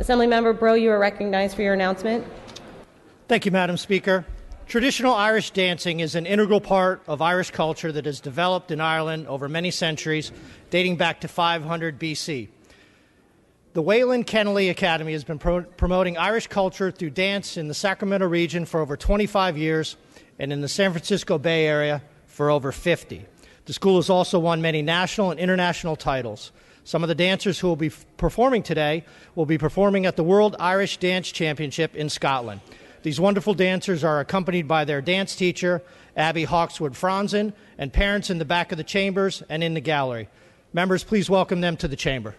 Assemblymember Breaux, you are recognized for your announcement. Thank you, Madam Speaker. Traditional Irish dancing is an integral part of Irish culture that has developed in Ireland over many centuries, dating back to 500 BC. The Wayland Kennelly Academy has been promoting Irish culture through dance in the Sacramento region for over 25 years and in the San Francisco Bay Area for over 50. The school has also won many national and international titles. Some of the dancers who will be performing today will be performing at the World Irish Dance Championship in Scotland. These wonderful dancers are accompanied by their dance teacher, Abby Hawkswood Franzen, and parents in the back of the chambers and in the gallery. Members, please welcome them to the chamber.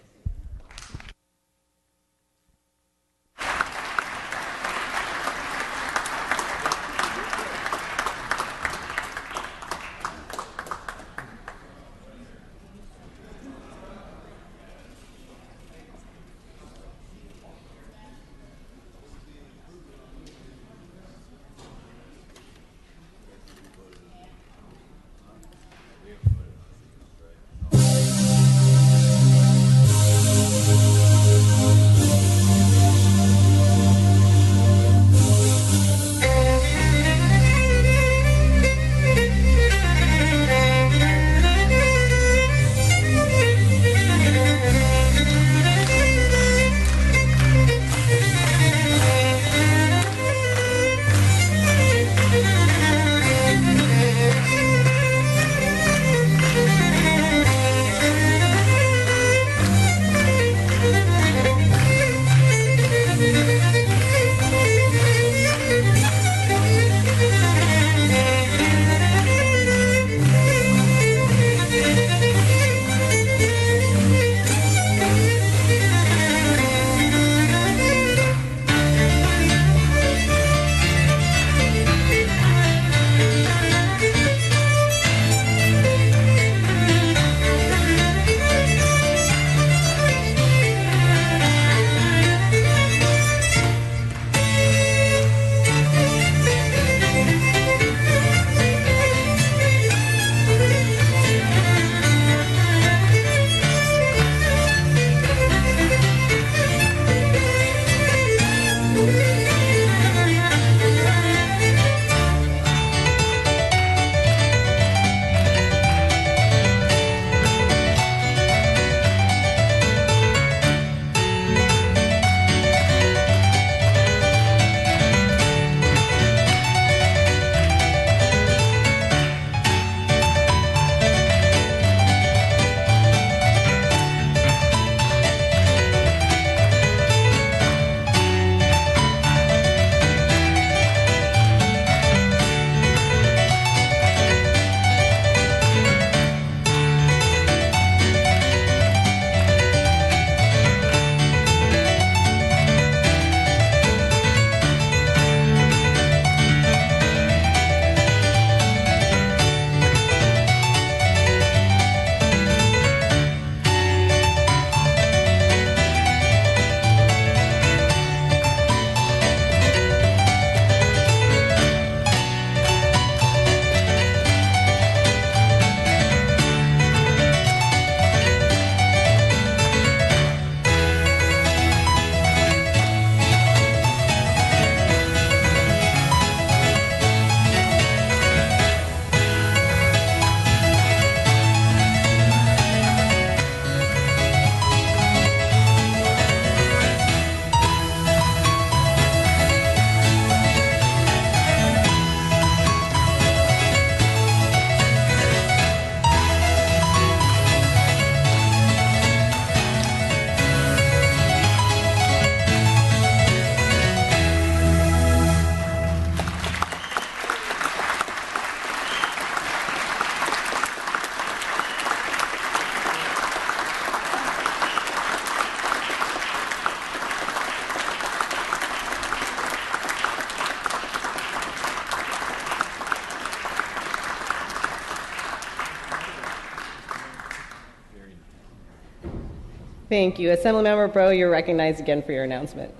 Thank you. Assemblymember Breaux, you're recognized again for your announcement.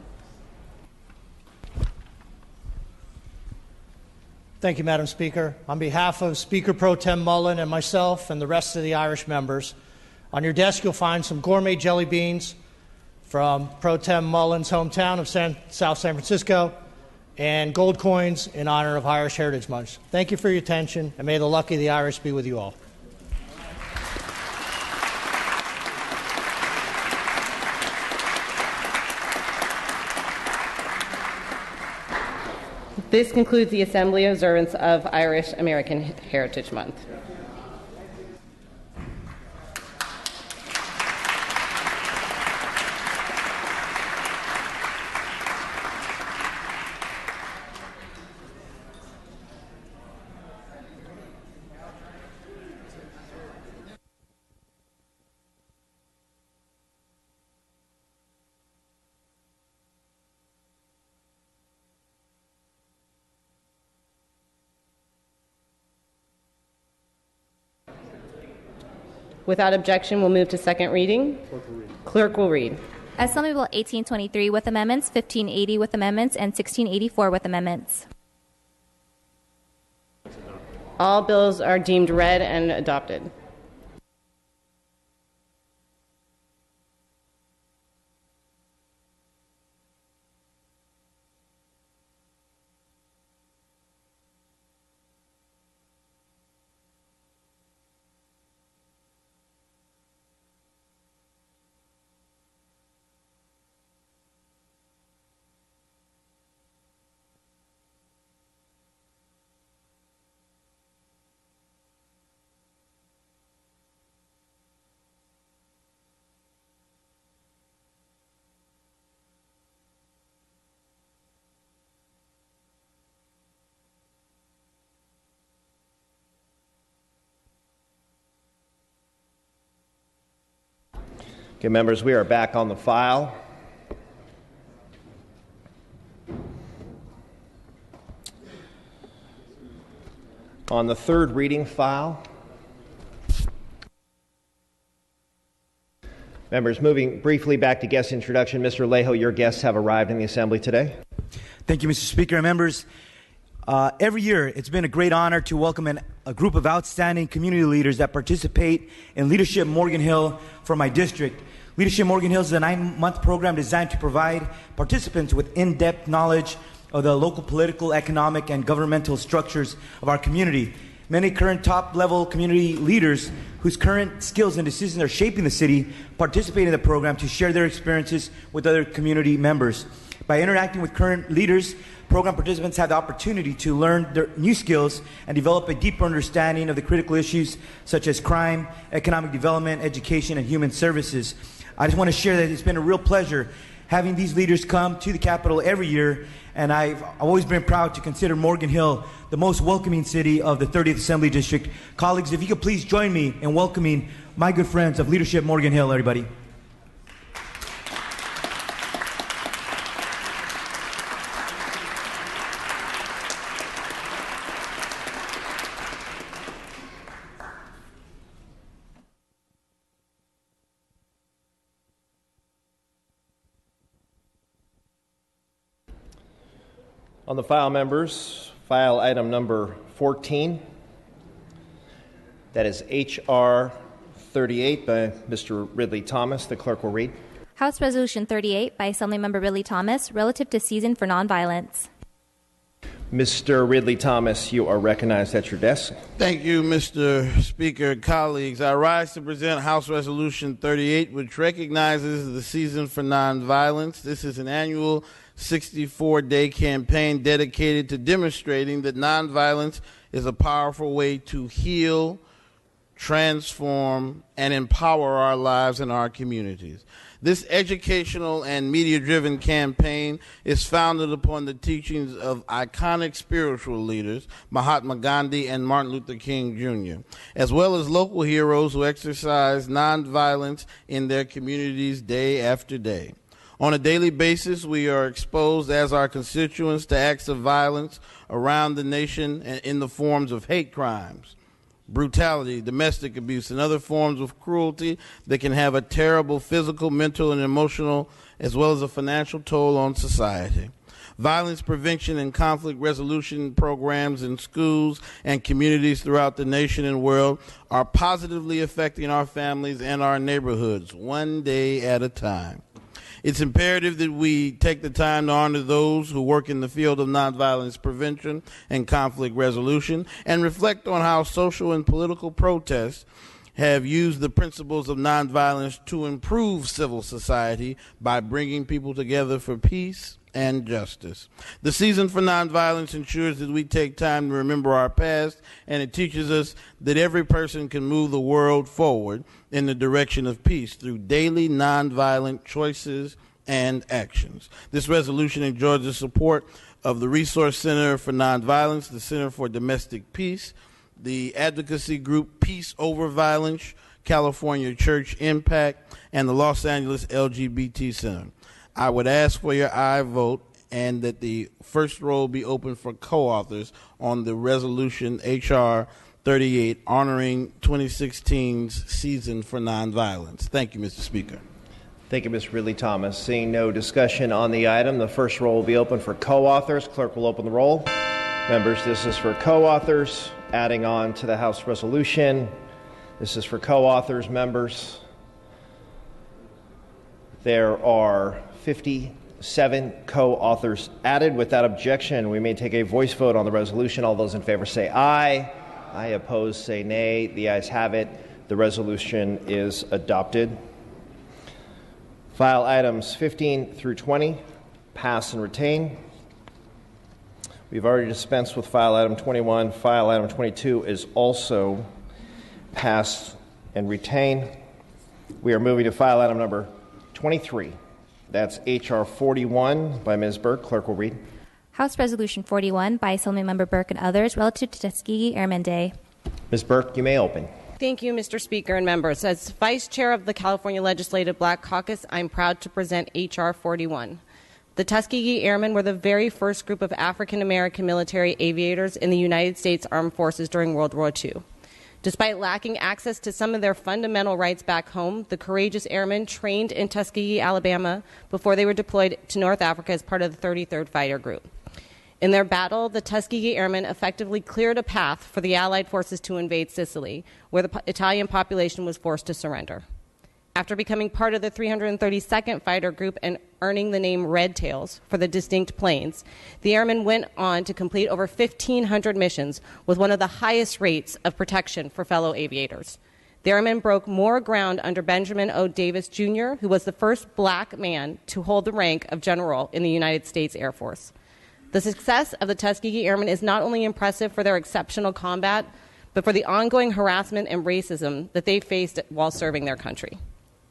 Thank you, Madam Speaker. On behalf of Speaker Pro Tem Mullen and myself and the rest of the Irish members, on your desk you'll find some gourmet jelly beans, from Pro Tem Mullen's hometown of South San Francisco, and gold coins in honor of Irish Heritage Month. Thank you for your attention, and may the luck of the Irish be with you all. This concludes the Assembly observance of Irish American Heritage Month. Without objection, we'll move to second reading. Clerk will read. Assembly Bill 1823 with amendments, 1580 with amendments, and 1684 with amendments. All bills are deemed read and adopted. Okay, members, we are back on the file. On the third reading file, members, moving briefly back to guest introduction, Mr. Alejo, your guests have arrived in the Assembly today. Thank you, Mr. Speaker and members. Every year, it's been a great honor to welcome a group of outstanding community leaders that participate in Leadership Morgan Hill for my district. Leadership Morgan Hill is a 9-month program designed to provide participants with in-depth knowledge of the local political, economic, and governmental structures of our community. Many current top-level community leaders whose current skills and decisions are shaping the city participate in the program to share their experiences with other community members. By interacting with current leaders, program participants have the opportunity to learn their new skills and develop a deeper understanding of the critical issues such as crime, economic development, education, and human services. I just want to share that it's been a real pleasure having these leaders come to the Capitol every year, and I've always been proud to consider Morgan Hill the most welcoming city of the 30th Assembly District. Colleagues, if you could please join me in welcoming my good friends of Leadership Morgan Hill, everybody. On the file, members, file item number 14. That is H.R. 38 by Mr. Ridley Thomas. The clerk will read. House Resolution 38 by Assemblymember Ridley Thomas, relative to Season for Nonviolence. Mr. Ridley Thomas, you are recognized at your desk. Thank you, Mr. Speaker. Colleagues, I rise to present House Resolution 38, which recognizes the Season for Nonviolence. This is an annual 64-day campaign dedicated to demonstrating that nonviolence is a powerful way to heal, transform, and empower our lives and our communities. This educational and media-driven campaign is founded upon the teachings of iconic spiritual leaders, Mahatma Gandhi and Martin Luther King Jr., as well as local heroes who exercise nonviolence in their communities day after day. On a daily basis, we are exposed as our constituents to acts of violence around the nation in the forms of hate crimes, brutality, domestic abuse, and other forms of cruelty that can have a terrible physical, mental, and emotional, as well as a financial toll on society. Violence prevention and conflict resolution programs in schools and communities throughout the nation and world are positively affecting our families and our neighborhoods one day at a time. It's imperative that we take the time to honor those who work in the field of nonviolence prevention and conflict resolution and reflect on how social and political protests have used the principles of nonviolence to improve civil society by bringing people together for peace and justice. The Season for Nonviolence ensures that we take time to remember our past, and it teaches us that every person can move the world forward in the direction of peace through daily nonviolent choices and actions. This resolution enjoys the support of the Resource Center for Nonviolence, the Center for Domestic Peace, the advocacy group Peace Over Violence, California Church Impact, and the Los Angeles LGBT Center. I would ask for your aye vote and that the first roll be open for co-authors on the resolution H.R. 38 honoring 2016's Season for Nonviolence. Thank you, Mr. Speaker. Thank you, Ms. Ridley Thomas. Seeing no discussion on the item, the first roll will be open for co-authors. Clerk will open the roll. Members, this is for co-authors. Adding on to the House resolution, this is for co-authors, members. There are 57 co-authors added. Without objection, we may take a voice vote on the resolution. All those in favor say aye. Aye. Opposed say nay. The ayes have it. The resolution is adopted. File items 15 through 20, pass and retain. We've already dispensed with file item 21. File item 22 is also passed and retained. We are moving to file item number 23. That's H.R. 41 by Ms. Burke. Clerk will read. House Resolution 41 by Assemblymember Burke and others relative to Tuskegee Airmen Day. Ms. Burke, you may open. Thank you, Mr. Speaker and members. As Vice Chair of the California Legislative Black Caucus, I'm proud to present H.R. 41. The Tuskegee Airmen were the very first group of African-American military aviators in the United States Armed Forces during World War II. Despite lacking access to some of their fundamental rights back home, the courageous airmen trained in Tuskegee, Alabama, before they were deployed to North Africa as part of the 33rd Fighter Group. In their battle, the Tuskegee Airmen effectively cleared a path for the Allied forces to invade Sicily, where the Italian population was forced to surrender. After becoming part of the 332nd Fighter Group and earning the name Red Tails for the distinct planes, the airmen went on to complete over 1,500 missions with one of the highest rates of protection for fellow aviators. The airmen broke more ground under Benjamin O. Davis, Jr., who was the first black man to hold the rank of general in the United States Air Force. The success of the Tuskegee Airmen is not only impressive for their exceptional combat, but for the ongoing harassment and racism that they faced while serving their country.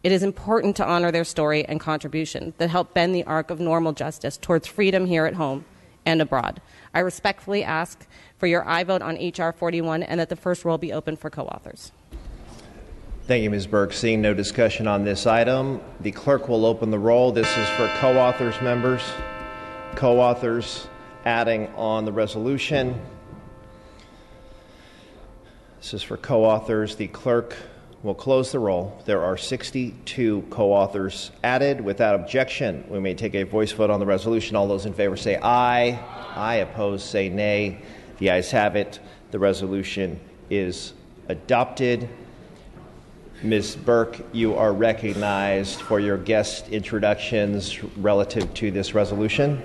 It is important to honor their story and contribution that helped bend the arc of normal justice towards freedom here at home and abroad. I respectfully ask for your aye vote on H.R. 41 and that the first roll be open for co-authors. Thank you, Ms. Burke. Seeing no discussion on this item, the clerk will open the roll. This is for co-authors, members. Co-authors adding on the resolution. This is for co-authors. The clerk will close the roll. There are 62 co-authors added. Without objection, we may take a voice vote on the resolution. All those in favor say aye. Aye. Opposed say nay. The ayes have it. The resolution is adopted. Ms. Burke, you are recognized for your guest introductions relative to this resolution.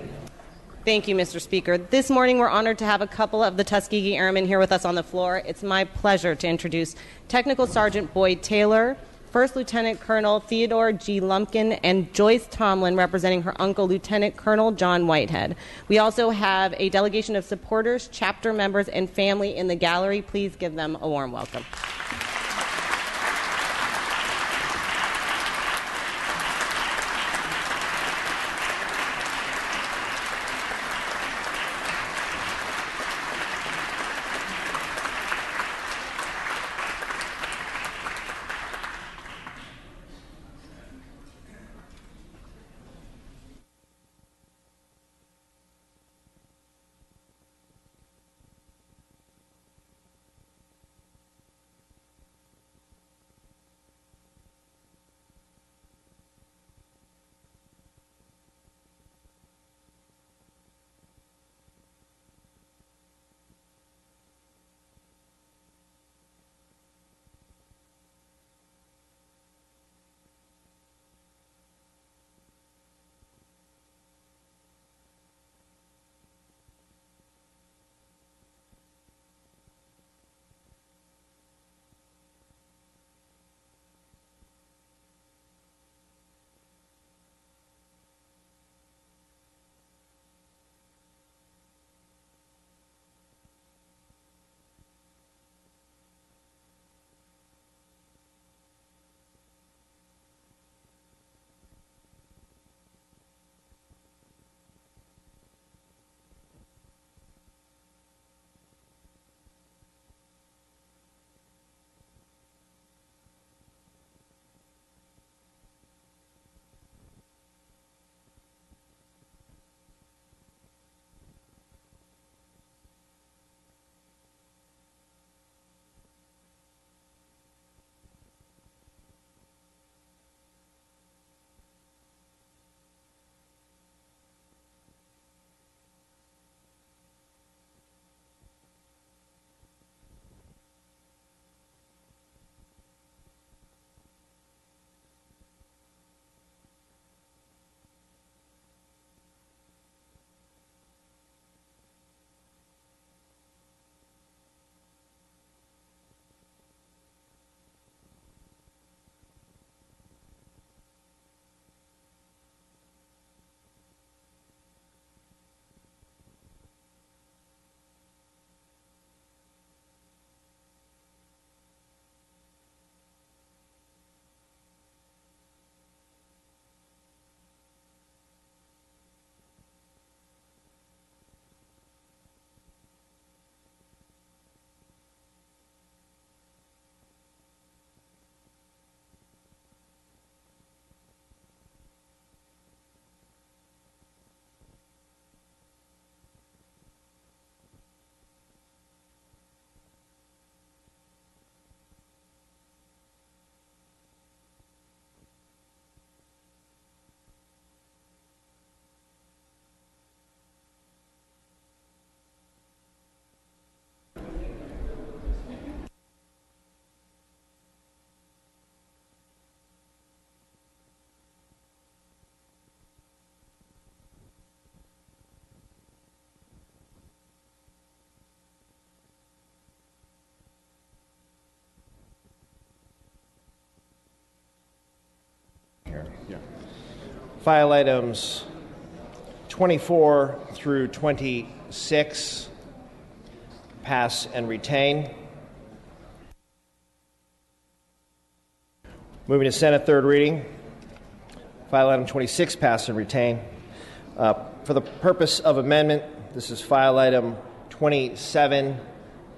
Thank you, Mr. Speaker. This morning we're honored to have a couple of the Tuskegee Airmen here with us on the floor. It's my pleasure to introduce Technical Sergeant Boyd Taylor, First Lieutenant Colonel Theodore G. Lumpkin, and Joyce Tomlin representing her uncle, Lieutenant Colonel John Whitehead. We also have a delegation of supporters, chapter members, and family in the gallery. Please give them a warm welcome. File items 24 through 26 pass and retain. Moving to Senate third reading. File item 26 pass and retain. For the purpose of amendment, this is file item 27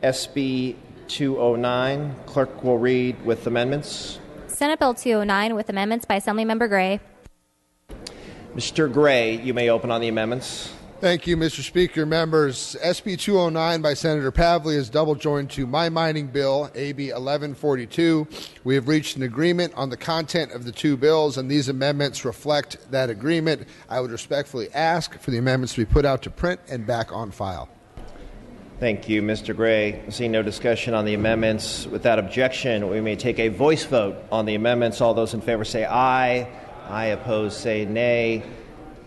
SB 209. Clerk will read with amendments. Senate Bill 209 with amendments by Assemblymember Gray. Mr. Gray, you may open on the amendments. Thank you, Mr. Speaker. Members, SB 209 by Senator Pavley is double joined to my mining bill, AB 1142. We have reached an agreement on the content of the two bills, and these amendments reflect that agreement. I would respectfully ask for the amendments to be put out to print and back on file. Thank you, Mr. Gray. Seeing no discussion on the amendments, without objection, we may take a voice vote on the amendments. All those in favor say aye. Aye, opposed say nay.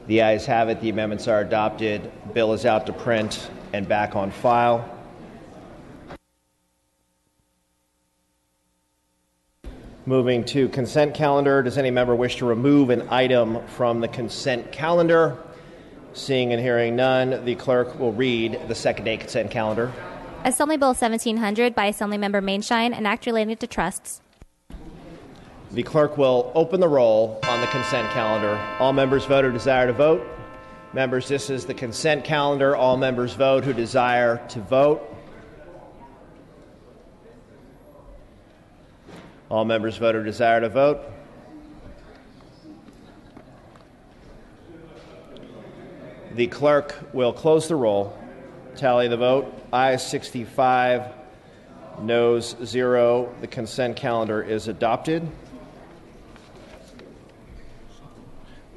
The ayes have it. The amendments are adopted. Bill is out to print and back on file. Moving to consent calendar. Does any member wish to remove an item from the consent calendar? Seeing and hearing none, the clerk will read the second-day consent calendar. Assembly Bill 1700 by Assemblymember Mainshine, an act relating to trusts. The clerk will open the roll on the consent calendar. All members vote who desire to vote. Members, this is the consent calendar. All members vote who desire to vote. All members vote who desire to vote. The clerk will close the roll, tally the vote. Ayes 65, noes 0. The consent calendar is adopted.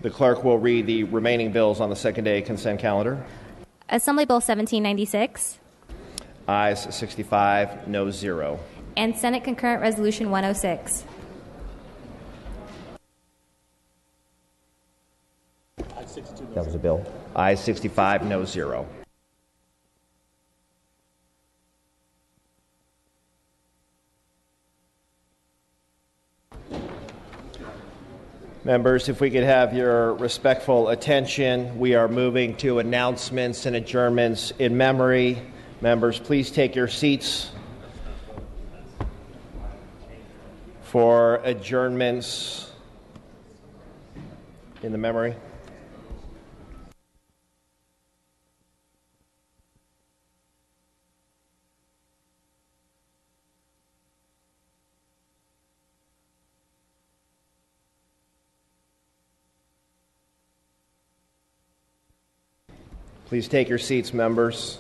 The clerk will read the remaining bills on the second-day consent calendar. Assembly Bill 1796. Ayes 65, noes 0. And Senate Concurrent Resolution 106. That was a bill. Ayes 65, noes 0. Members, if we could have your respectful attention, we are moving to announcements and adjournments in memory. Members, please take your seats for adjournments in the memory. Please take your seats, members.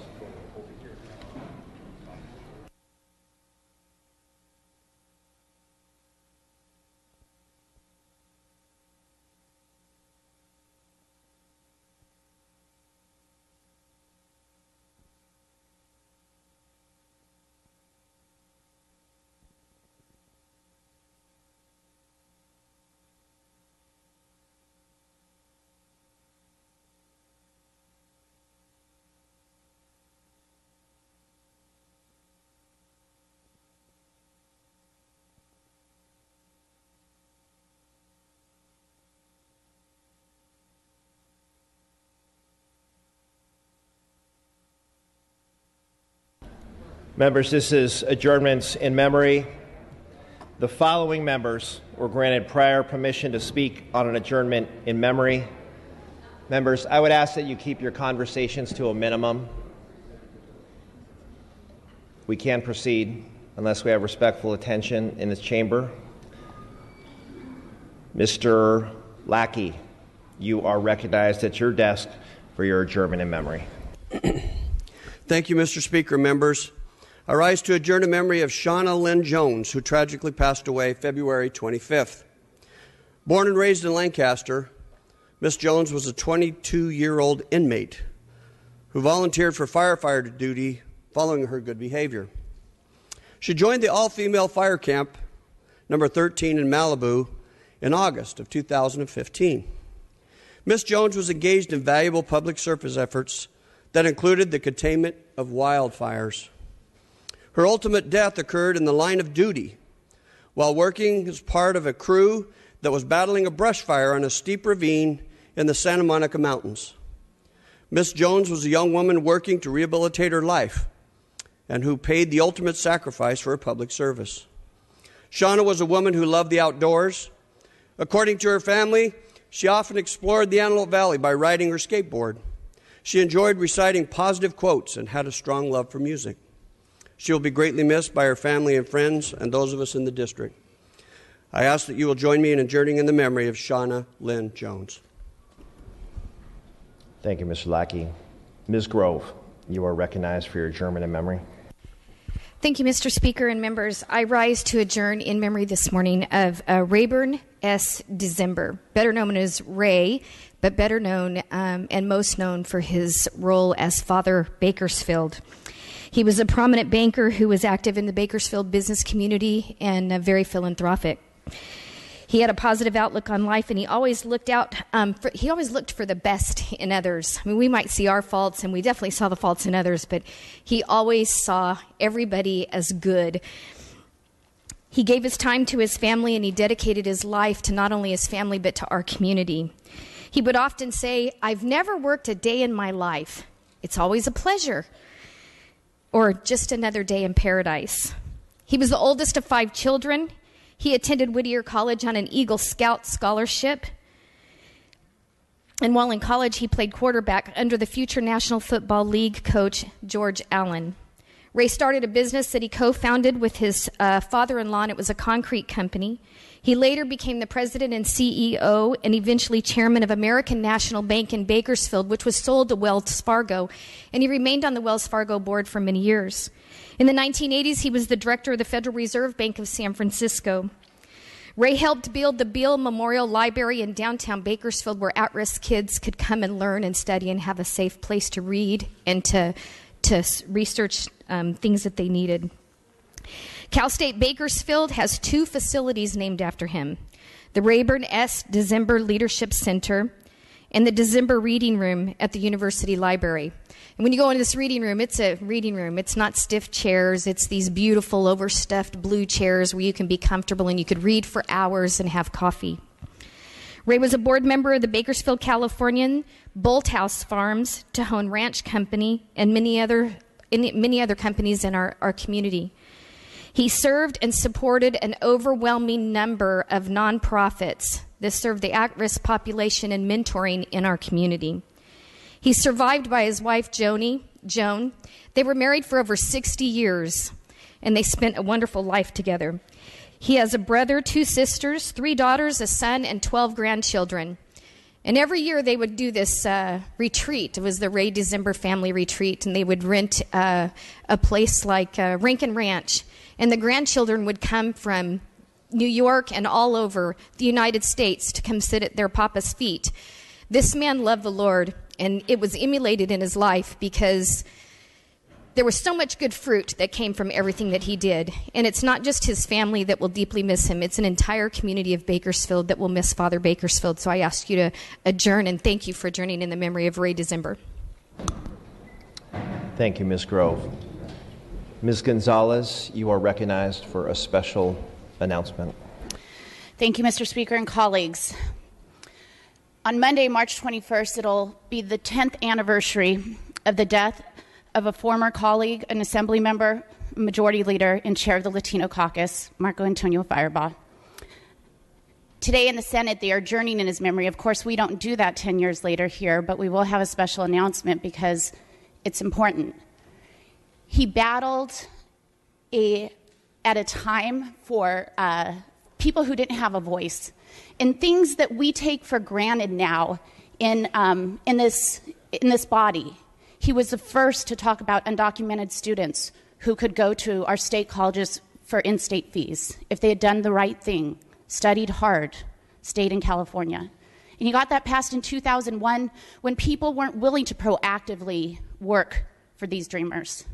Members, this is adjournments in memory. The following members were granted prior permission to speak on an adjournment in memory. Members, I would ask that you keep your conversations to a minimum. We can't proceed unless we have respectful attention in this chamber. Mr. Lackey, you are recognized at your desk for your adjournment in memory. Thank you, Mr. Speaker. Members, I rise to adjourn in memory of Shauna Lynn Jones, who tragically passed away February 25th. Born and raised in Lancaster, Miss Jones was a 22-year-old inmate who volunteered for firefighter duty following her good behavior. She joined the all-female fire camp number 13 in Malibu in August of 2015. Miss Jones was engaged in valuable public service efforts that included the containment of wildfires. Her ultimate death occurred in the line of duty while working as part of a crew that was battling a brush fire on a steep ravine in the Santa Monica Mountains. Miss Jones was a young woman working to rehabilitate her life and who paid the ultimate sacrifice for her public service. Shauna was a woman who loved the outdoors. According to her family, she often explored the Antelope Valley by riding her skateboard. She enjoyed reciting positive quotes and had a strong love for music. She will be greatly missed by her family and friends and those of us in the district. I ask that you will join me in adjourning in the memory of Shauna Lynn Jones. Thank you, Mr. Lackey. Ms. Grove, you are recognized for your adjournment in memory. Thank you, Mr. Speaker and members. I rise to adjourn in memory this morning of Rayburn S. December, better known as Ray, but better known and most known for his role as Father Bakersfield. He was a prominent banker who was active in the Bakersfield business community and very philanthropic. He had a positive outlook on life, and he always looked for the best in others. I mean, we might see our faults, and we definitely saw the faults in others, but he always saw everybody as good. He gave his time to his family, and he dedicated his life to not only his family, but to our community. He would often say, "I've never worked a day in my life. It's always a pleasure," or "just another day in paradise." He was the oldest of 5 children. He attended Whittier College on an Eagle Scout scholarship. And while in college, he played quarterback under the future National Football League coach, George Allen. Ray started a business that he co-founded with his father-in-law, and it was a concrete company. He later became the president and CEO and eventually chairman of American National Bank in Bakersfield, which was sold to Wells Fargo, and he remained on the Wells Fargo board for many years. In the 1980s, he was the director of the Federal Reserve Bank of San Francisco. Ray helped build the Beale Memorial Library in downtown Bakersfield, where at-risk kids could come and learn and study and have a safe place to read and to research things that they needed. Cal State Bakersfield has 2 facilities named after him: the Rayburn S. December Leadership Center and the December Reading Room at the University Library. And when you go into this reading room, it's a reading room. It's not stiff chairs. It's these beautiful overstuffed blue chairs where you can be comfortable and you could read for hours and have coffee. Ray was a board member of the Bakersfield Californian, Bolthouse Farms, Tejon Ranch Company, and many other companies in our community. He served and supported an overwhelming number of nonprofits that serve the at-risk population and mentoring in our community. He's survived by his wife, Joan. They were married for over 60 years, and they spent a wonderful life together. He has a brother, 2 sisters, 3 daughters, a son, and 12 grandchildren. And every year they would do this retreat. It was the Ray December Family Retreat, and they would rent a place like Rankin Ranch. And the grandchildren would come from New York and all over the United States to come sit at their papa's feet. This man loved the Lord, and it was emulated in his life because there was so much good fruit that came from everything that he did. And it's not just his family that will deeply miss him. It's an entire community of Bakersfield that will miss Father Bakersfield. So I ask you to adjourn, and thank you for adjourning in the memory of Ray December. Thank you, Ms. Grove. Ms. Gonzalez, you are recognized for a special announcement. Thank you, Mr. Speaker and colleagues. On Monday, March 21st, it'll be the 10th anniversary of the death of a former colleague, an assembly member, majority leader, and chair of the Latino caucus, Marco Antonio Firebaugh. Today in the Senate, they are adjourning in his memory. Of course, we don't do that 10 years later here, but we will have a special announcement because it's important. He battled at a time for people who didn't have a voice, and things that we take for granted now in this body. He was the first to talk about undocumented students who could go to our state colleges for in-state fees if they had done the right thing, studied hard, stayed in California. And he got that passed in 2001 when people weren't willing to proactively work for these dreamers.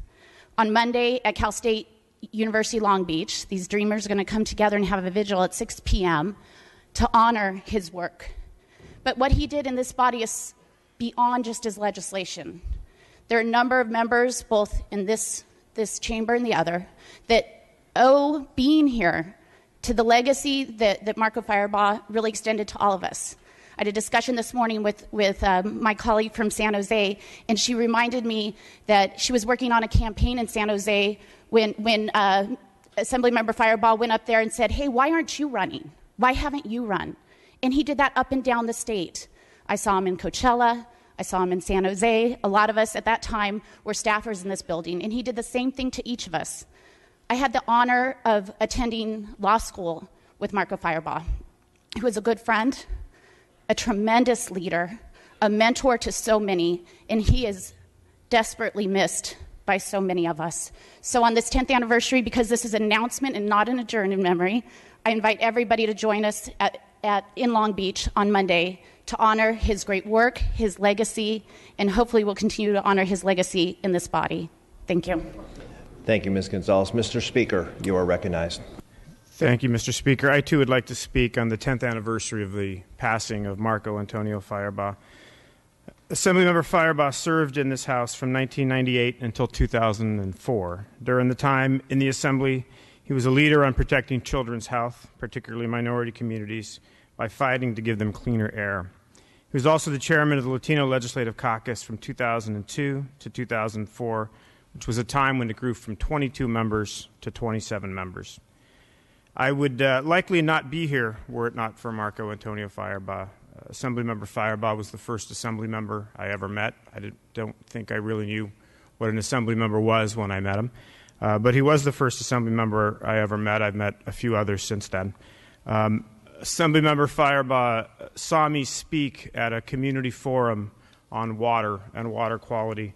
On Monday at Cal State University Long Beach, these dreamers are going to come together and have a vigil at 6 p.m. to honor his work. But what he did in this body is beyond just his legislation. There are a number of members, both in this chamber and the other, that owe being here to the legacy that Marco Firebaugh really extended to all of us. I had a discussion this morning with my colleague from San Jose, and she reminded me that she was working on a campaign in San Jose when Assemblymember Firebaugh went up there and said, hey, why aren't you running? Why haven't you run? And he did that up and down the state. I saw him in Coachella. I saw him in San Jose. A lot of us at that time were staffers in this building, and he did the same thing to each of us. I had the honor of attending law school with Marco Firebaugh, who was a good friend, a tremendous leader, a mentor to so many, and he is desperately missed by so many of us. So on this 10th anniversary, because this is an announcement and not an adjourn in memory, I invite everybody to join us in Long Beach on Monday to honor his great work, his legacy, and hopefully we'll continue to honor his legacy in this body. Thank you. Thank you, Ms. Gonzalez. Mr. Speaker, you are recognized. Thank you, Mr. Speaker. I, too, would like to speak on the 10th anniversary of the passing of Marco Antonio Firebaugh. Assemblymember Firebaugh served in this House from 1998 until 2004. During the time in the Assembly, he was a leader on protecting children's health, particularly minority communities, by fighting to give them cleaner air. He was also the chairman of the Latino Legislative Caucus from 2002 to 2004, which was a time when it grew from 22 members to 27 members. I would likely not be here were it not for Marco Antonio Firebaugh. Assemblymember Firebaugh was the first assembly member I ever met. I don't think I really knew what an assembly member was when I met him, but he was the first assembly member I ever met. I've met a few others since then. Assemblymember Firebaugh saw me speak at a community forum on water and water quality,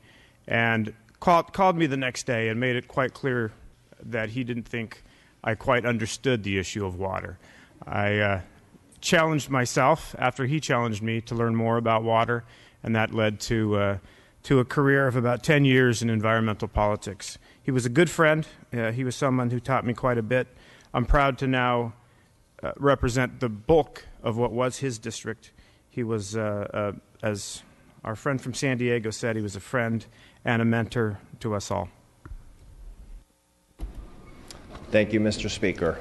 and called me the next day and made it quite clear that he didn't think I quite understood the issue of water. I challenged myself after he challenged me to learn more about water, and that led to a career of about 10 years in environmental politics. He was a good friend. He was someone who taught me quite a bit. I'm proud to now represent the bulk of what was his district. He was, as our friend from San Diego said, he was a friend and a mentor to us all. Thank you, Mr. Speaker.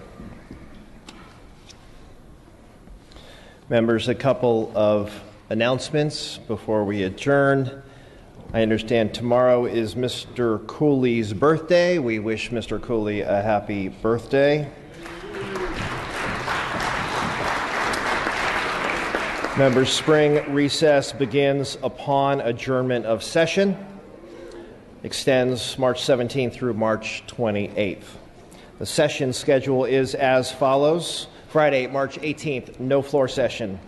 Members, a couple of announcements before we adjourn. I understand tomorrow is Mr. Cooley's birthday. We wish Mr. Cooley a happy birthday. Members, spring recess begins upon adjournment of session. Extends March 17th through March 28th. The session schedule is as follows. Friday, March 18th, no floor session.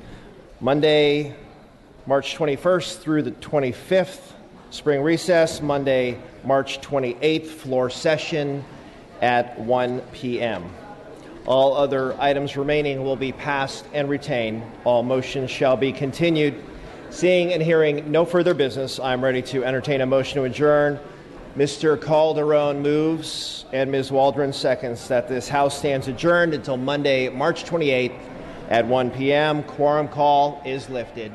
Monday, March 21st through the 25th, spring recess. Monday, March 28th, floor session at 1 p.m. All other items remaining will be passed and retained. All motions shall be continued. Seeing and hearing no further business, I'm ready to entertain a motion to adjourn. Mr. Calderon moves and Ms. Waldron seconds that this House stands adjourned until Monday, March 28th at 1 p.m. Quorum call is lifted.